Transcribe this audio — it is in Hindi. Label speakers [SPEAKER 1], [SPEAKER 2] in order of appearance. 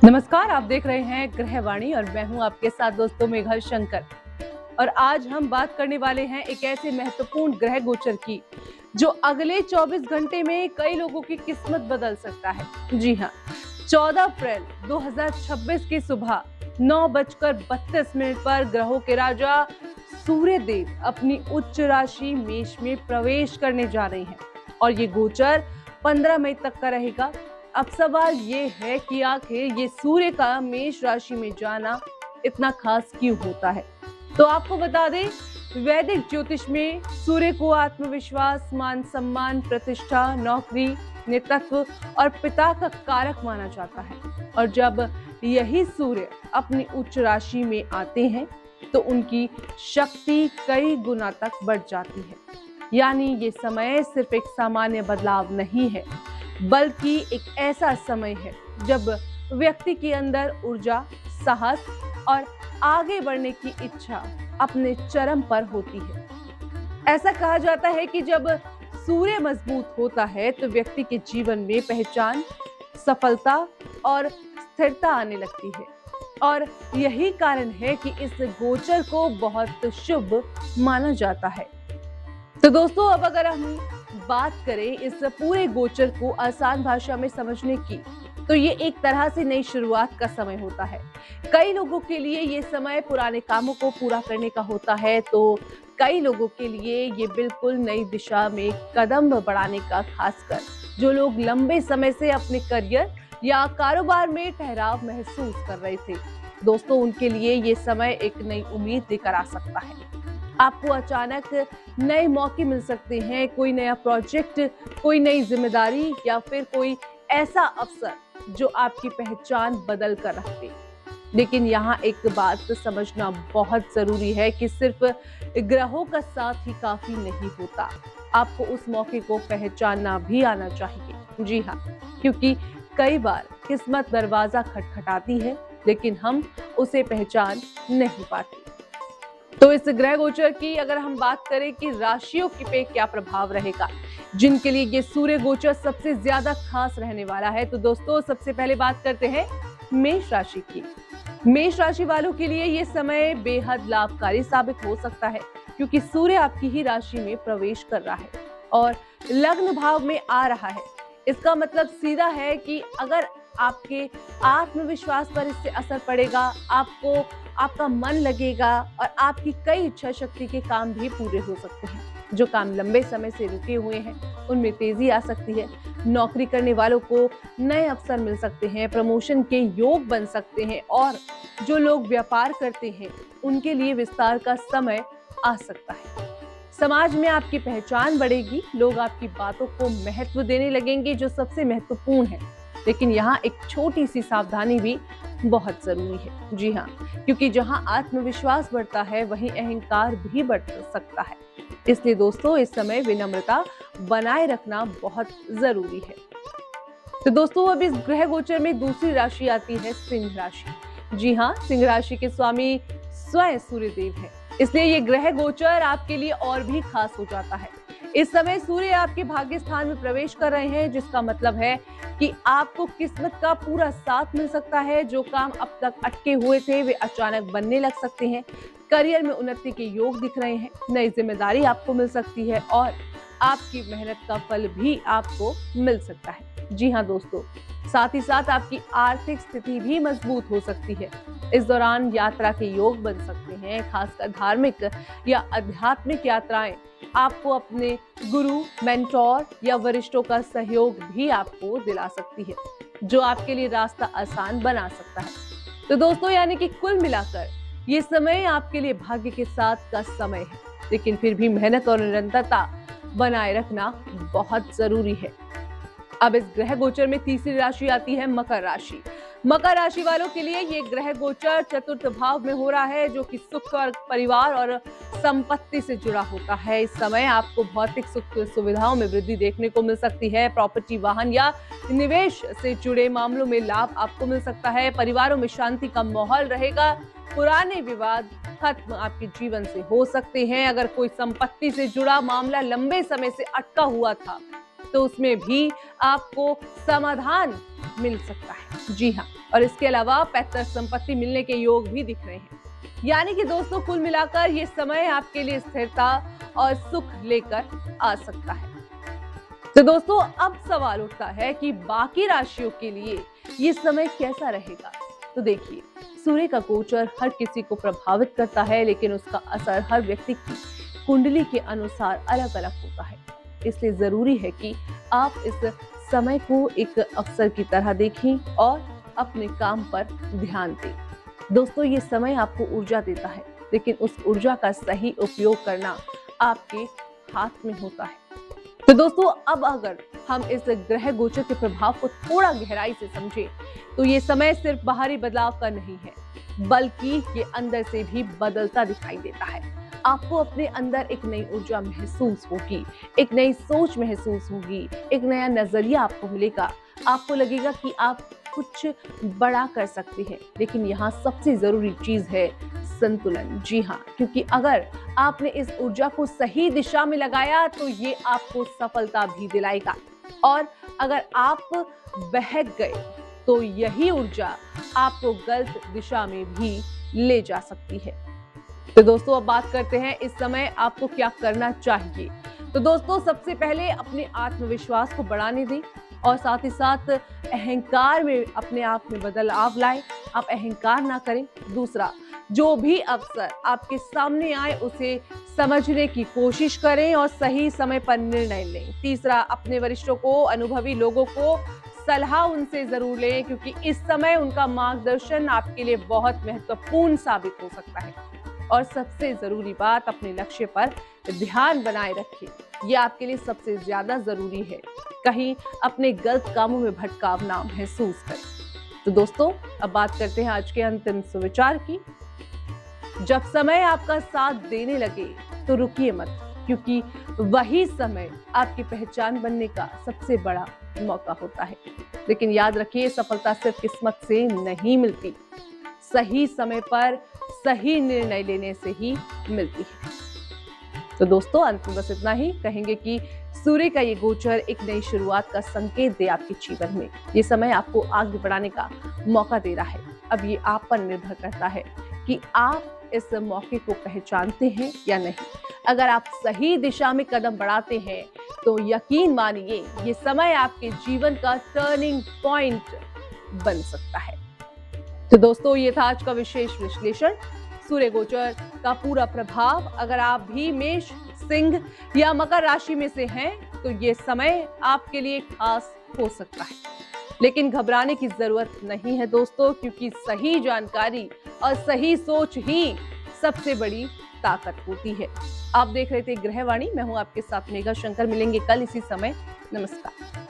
[SPEAKER 1] नमस्कार, आप देख रहे हैं ग्रहवाणी और मैं हूं आपके साथ दोस्तों मेघा शंकर। और आज हम बात करने वाले हैं एक ऐसे महत्वपूर्ण ग्रह गोचर की जो अगले 24 घंटे में कई लोगों की किस्मत बदल सकता है। जी हां, 14 अप्रैल 2026 की सुबह 9:32 पर ग्रहों के राजा सूर्य देव अपनी उच्च राशि मेष में प्रवेश करने जा रहे हैं और ये गोचर 15 मई तक का रहेगा। अब सवाल ये है कि आखिर ये सूर्य का मेष राशि में जाना इतना खास क्यों होता है। तो आपको बता दें, वैदिक ज्योतिष में सूर्य को आत्मविश्वास, मान सम्मान, प्रतिष्ठा, नौकरी, नेतृत्व और पिता का कारक माना जाता है। और जब यही सूर्य अपनी उच्च राशि में आते हैं तो उनकी शक्ति कई गुना तक बढ़ जाती है। यानी ये समय सिर्फ एक सामान्य बदलाव नहीं है, बल्कि एक ऐसा समय है जब व्यक्ति के अंदर ऊर्जा, साहस और आगे बढ़ने की इच्छा अपने चरम पर होती है। ऐसा कहा जाता है कि जब सूर्य मजबूत होता है तो व्यक्ति के जीवन में पहचान, सफलता और स्थिरता आने लगती है। और यही कारण है कि इस गोचर को बहुत शुभ माना जाता है। तो दोस्तों, अब अगर हम बात करें इस पूरे गोचर को आसान भाषा में समझने की, तो ये एक तरह से नई शुरुआत का समय होता है। कई लोगों के लिए ये समय पुराने कामों को पूरा करने का होता है, तो कई लोगों के लिए ये बिल्कुल नई दिशा में कदम बढ़ाने का, खासकर जो लोग लंबे समय से अपने करियर या कारोबार में ठहराव महसूस कर रहे थे। दोस्तों, उनके लिए ये समय एक नई उम्मीद लेकर आ सकता है। आपको अचानक नए मौके मिल सकते हैं, कोई नया प्रोजेक्ट, कोई नई जिम्मेदारी या फिर कोई ऐसा अवसर जो आपकी पहचान बदल कर रख दे। लेकिन यहाँ एक बात समझना बहुत जरूरी है कि सिर्फ ग्रहों का साथ ही काफी नहीं होता, आपको उस मौके को पहचानना भी आना चाहिए। जी हाँ, क्योंकि कई बार किस्मत दरवाजा खटखटाती है लेकिन हम उसे पहचान नहीं पाते। तो इस ग्रह गोचर की अगर हम बात करें कि राशियों पे क्या प्रभाव रहेगा, जिनके लिए ये सूर्य गोचर सबसे ज्यादा खास रहने वाला है, तो दोस्तों सबसे पहले बात करते हैं मेष राशि की। मेष राशि वालों के लिए ये समय बेहद लाभकारी साबित हो सकता है, क्योंकि सूर्य आपकी ही राशि में प्रवेश कर रहा है और लग्न भाव में आ रहा है। इसका मतलब सीधा है कि अगर आपके आत्मविश्वास पर इससे असर पड़ेगा, आपका मन लगेगा और आपकी कई इच्छा शक्ति के काम भी पूरे हो सकते हैं। जो काम लंबे समय से रुके हुए हैं उनमें तेजी आ सकती है। नौकरी करने वालों को नए अवसर मिल सकते हैं, प्रमोशन के योग बन सकते हैं और जो लोग व्यापार करते हैं उनके लिए विस्तार का समय आ सकता है। समाज में आपकी पहचान बढ़ेगी, लोग आपकी बातों को महत्व देने लगेंगे, जो सबसे महत्वपूर्ण है। लेकिन यहाँ एक छोटी सी सावधानी भी बहुत जरूरी है। जी हाँ, क्योंकि जहाँ आत्मविश्वास बढ़ता है वहीं अहंकार भी बढ़ सकता है। इसलिए दोस्तों, इस समय विनम्रता बनाए रखना बहुत जरूरी है। तो दोस्तों, अब इस ग्रह गोचर में दूसरी राशि आती है सिंह राशि। जी हाँ, सिंह राशि के स्वामी स्वयं सूर्य देव है, इसलिए ये ग्रह गोचर आपके लिए और भी खास हो जाता है। इस समय सूर्य आपके भाग्य स्थान में प्रवेश कर रहे हैं, जिसका मतलब है कि आपको किस्मत का पूरा साथ मिल सकता है। जो काम अब तक अटके हुए थे वे अचानक बनने लग सकते हैं। करियर में उन्नति के योग दिख रहे हैं, नई जिम्मेदारी आपको मिल सकती है और आपकी मेहनत का फल भी आपको मिल सकता है। जी हाँ दोस्तों, साथ ही साथ आपकी आर्थिक स्थिति भी मजबूत हो सकती है। इस दौरान यात्रा के योग बन सकते हैं, खासकर धार्मिक या आध्यात्मिक यात्राएं आपको अपने गुरु, मेंटोर या वरिष्ठों का सहयोग भी आपको दिला सकती है, जो आपके लिए रास्ता आसान बना सकता है। तो दोस्तों, यानी कि कुल मिलाकर ये समय आपके लिए भाग्य के साथ का समय है, लेकिन फिर भी मेहनत और निरंतरता बनाए रखना बहुत जरूरी है। अब इस ग्रह गोचर में तीसरी राशि आती है मकर राशि। मकर राशि वालों के लिए ये ग्रह गोचर चतुर्थ भाव में हो रहा है, जो कि सुख और परिवार और संपत्ति से जुड़ा होता है। इस समय आपको भौतिक सुख सुविधाओं में वृद्धि देखने को मिल सकती है। प्रॉपर्टी, वाहन या निवेश से जुड़े मामलों में लाभ आपको मिल सकता है। परिवारों में शांति का माहौल रहेगा। पुराने विवाद खत्म आपके जीवन से हो सकते हैं। अगर कोई संपत्ति से जुड़ा मामला लंबे समय से अटका हुआ था तो उसमें भी आपको समाधान मिल सकता है। जी हाँ, और इसके अलावा पैतृक संपत्ति मिलने के योग भी दिख रहे हैं। यानी कि दोस्तों कुल मिलाकर ये समय आपके लिए स्थिरता और सुख लेकर आ सकता है। तो दोस्तों अब सवाल उठता है कि बाकी राशियों के लिए ये समय कैसा रहेगा। तो देखिए, सूर्य का गोचर हर किसी को प्रभावित करता है, लेकिन उसका असर हर व्यक्ति की कुंडली के अनुसार अलग अलग होता है। इसलिए जरूरी है कि आप इस समय को एक अवसर की तरह देखें और अपने काम पर ध्यान दें। दोस्तों ये समय आपको ऊर्जा देता है, लेकिन उस ऊर्जा का सही उपयोग करना आपके हाथ में होता है। तो दोस्तों अब अगर हम इस ग्रह गोचर के प्रभाव को थोड़ा गहराई से समझें, तो ये समय सिर्फ बाहरी बदलाव का नहीं है, बल्कि ये अंदर से भी बदलता दिखाई देता है। आपको अपने अंदर एक नई ऊर्जा महसूस होगी, एक नई सोच महसूस होगी, एक नया नजरिया आपको मिलेगा। आपको लगेगा कि आप कुछ बड़ा कर सकते हैं, लेकिन यहाँ सबसे जरूरी चीज है संतुलन। जी हाँ, क्योंकि अगर आपने इस ऊर्जा को सही दिशा में लगाया तो ये आपको सफलता भी दिलाएगा, और अगर आप बहक गए तो यही ऊर्जा आपको गलत दिशा में भी ले जा सकती है। तो दोस्तों अब बात करते हैं इस समय आपको क्या करना चाहिए। तो दोस्तों सबसे पहले अपने आत्मविश्वास को बढ़ाने दें और साथ ही साथ अहंकार में अपने आप में बदलाव लाएं। आप अहंकार ना करें। दूसरा, जो भी अवसर आपके सामने आए उसे समझने की कोशिश करें और सही समय पर निर्णय लें। तीसरा, अपने वरिष्ठों को, अनुभवी लोगों को सलाह उनसे जरूर लें, क्योंकि इस समय उनका मार्गदर्शन आपके लिए बहुत महत्वपूर्ण साबित हो सकता है। और सबसे जरूरी बात, अपने लक्ष्य पर ध्यान बनाए रखें। ये आपके लिए सबसे ज्यादा जरूरी है। कहीं अपने गलत कामों में भटकाव ना महसूस करें। तो दोस्तों अब बात करते हैं आज के अंतिम सुविचार की। जब समय आपका साथ देने लगे तो रुकिए मत, क्योंकि वही समय आपकी पहचान बनने का सबसे बड़ा मौका होता है। लेकिन याद रखिए, सफलता सिर्फ किस्मत से नहीं मिलती, सही समय पर सही निर्णय लेने से ही मिलती है। तो दोस्तों अंत में बस इतना ही कहेंगे कि सूर्य का ये गोचर एक नई शुरुआत का संकेत दे आपके जीवन में। ये समय आपको आगे बढ़ाने का मौका दे रहा है। अब ये आप पर निर्भर करता है कि आप इस मौके को पहचानते हैं या नहीं। अगर आप सही दिशा में कदम बढ़ाते हैं तो यकीन मानिए ये समय आपके जीवन का टर्निंग पॉइंट बन सकता है। तो दोस्तों ये था आज का विशेष विश्लेषण, सूर्य गोचर का पूरा प्रभाव। अगर आप भी मेष, सिंह या मकर राशि में से हैं तो ये समय आपके लिए खास हो सकता है, लेकिन घबराने की जरूरत नहीं है दोस्तों, क्योंकि सही जानकारी और सही सोच ही सबसे बड़ी ताकत होती है। आप देख रहे थे ग्रहवाणी, मैं हूं आपके साथ मेघा शंकर। मिलेंगे कल इसी समय। नमस्कार।